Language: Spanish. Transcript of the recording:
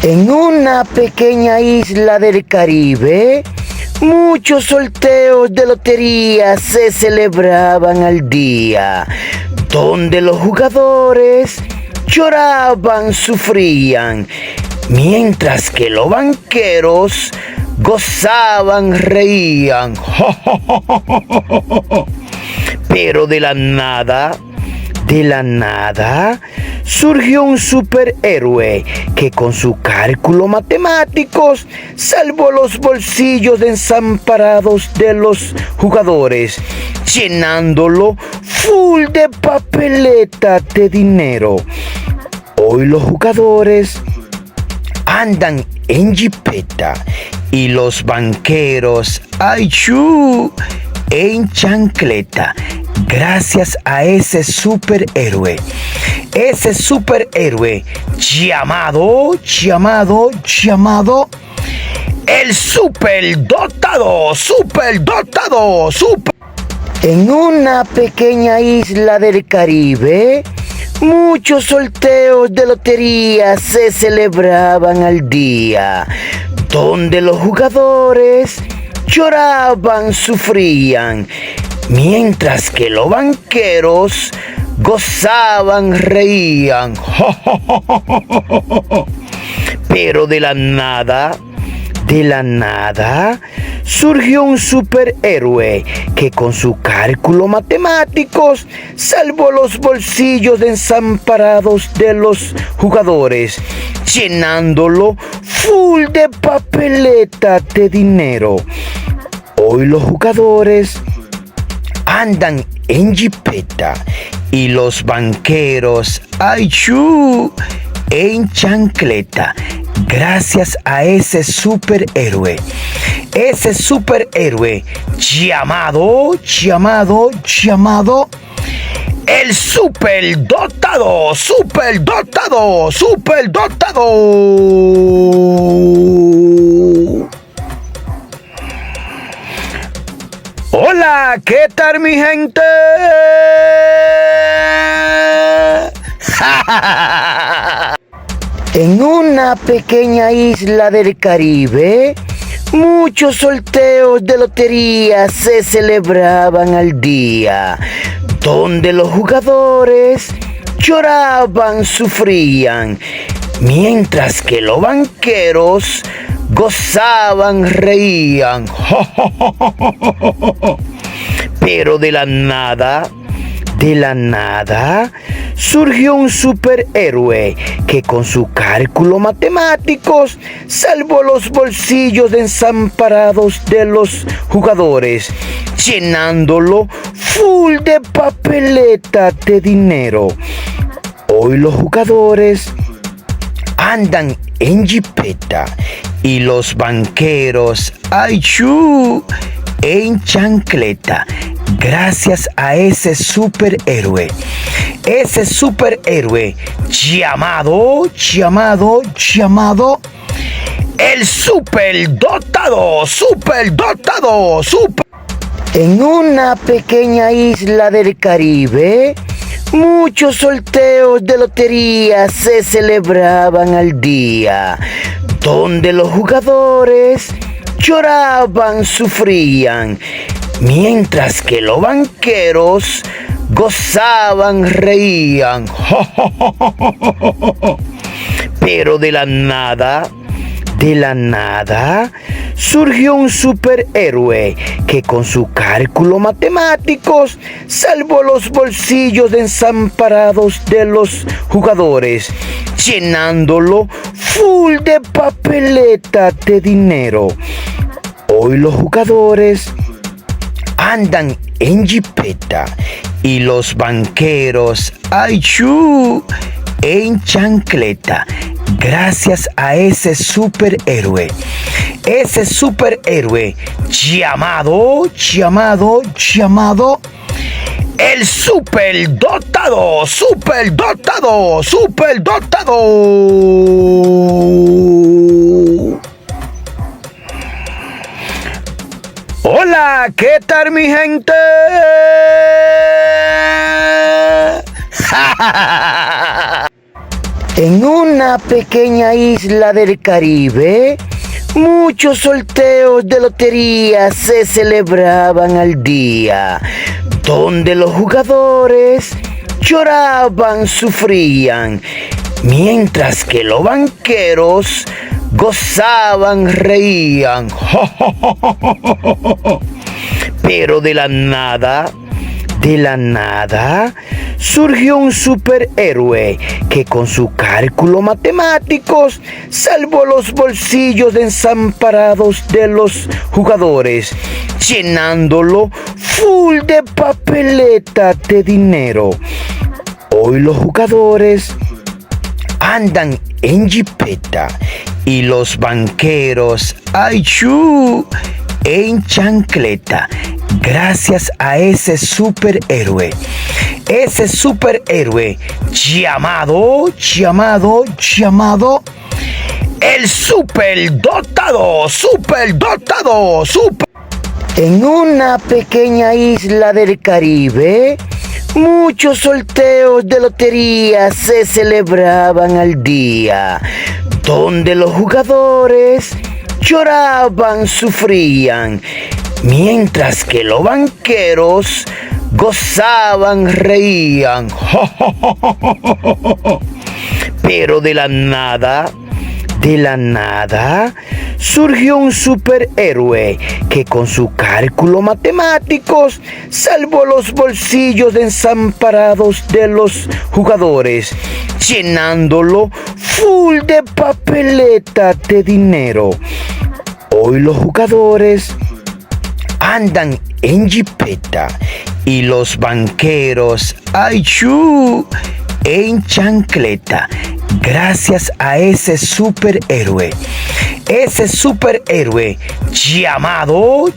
En una pequeña isla del Caribe, muchos sorteos de lotería se celebraban al día, donde los jugadores lloraban, sufrían, mientras que los banqueros gozaban, reían. Pero de la nada, surgió un superhéroe que con sus cálculos matemáticos salvó los bolsillos desamparados de los jugadores, llenándolo full de papeleta de dinero. Hoy los jugadores andan en jipeta y los banqueros, en chancleta, gracias a ese superhéroe llamado el superdotado. En una pequeña isla del Caribe, muchos sorteos de lotería se celebraban al día, donde los jugadores lloraban, sufrían, mientras que los banqueros gozaban, reían. Pero de la nada, surgió un superhéroe que con sus cálculos matemáticos salvó los bolsillos desamparados de los jugadores, llenándolo full de papeleta de dinero. Hoy los jugadores andan en jipeta y los banqueros, en chancleta, gracias a ese superhéroe llamado el superdotado. Hola, ¿qué tal mi gente? En una pequeña isla del Caribe, muchos sorteos de lotería se celebraban al día, donde los jugadores lloraban, sufrían, mientras que los banqueros gozaban, reían. Pero de la nada, surgió un superhéroe que con sus cálculos matemáticos salvó los bolsillos desamparados de los jugadores, llenándolo full de papeleta de dinero. Hoy los jugadores andan en jipeta y los banqueros, en chancleta, gracias a ese superhéroe llamado el superdotado. En una pequeña isla del Caribe, muchos sorteos de lotería se celebraban al día, donde los jugadores lloraban, sufrían, mientras que los banqueros gozaban, reían. Pero de la nada, surgió un superhéroe que con sus cálculos matemáticos salvó los bolsillos desamparados de los jugadores, llenándolo full de papeleta de dinero. Hoy los jugadores andan en jipeta y los banqueros, en chancleta, gracias a ese superhéroe llamado el superdotado. Hola, ¿qué tal mi gente? En una una pequeña isla del Caribe, muchos sorteos de lotería se celebraban al día, donde los jugadores lloraban, sufrían, mientras que los banqueros gozaban, reían. Pero de la nada, surgió un superhéroe que con sus cálculos matemáticos salvó los bolsillos desamparados de los jugadores, llenándolo full de papeleta de dinero. Hoy los jugadores andan en jipeta y los banqueros, ¡ayú!, en chancleta, gracias a ese superhéroe llamado el superdotado. En una pequeña isla del Caribe, muchos sorteos de lotería se celebraban al día, donde los jugadores lloraban, sufrían, mientras que los banqueros gozaban, reían. Pero de la nada, surgió un superhéroe que con sus cálculos matemáticos salvó los bolsillos desamparados de los jugadores, llenándolo full de papeleta de dinero. Hoy los jugadores andan en jipeta y los banqueros, ¡ayú!, en chancleta, gracias a ese superhéroe llamado